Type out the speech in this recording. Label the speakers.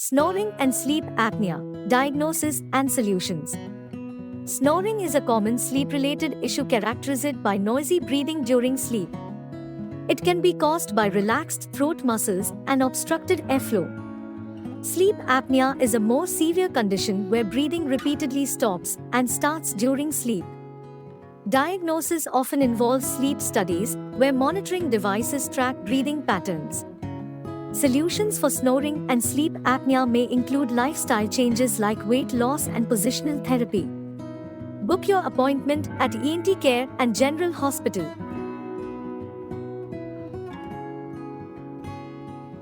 Speaker 1: Snoring and sleep apnea, diagnosis and solutions. Snoring is a common sleep-related issue characterized by noisy breathing during sleep. It can be caused by relaxed throat muscles and obstructed airflow. Sleep apnea is a more severe condition where breathing repeatedly stops and starts during sleep. Diagnosis often involves sleep studies, where monitoring devices track breathing patterns. Solutions for snoring and sleep apnea may include lifestyle changes like weight loss and positional therapy. Book your appointment at ENT Care and General Hospital.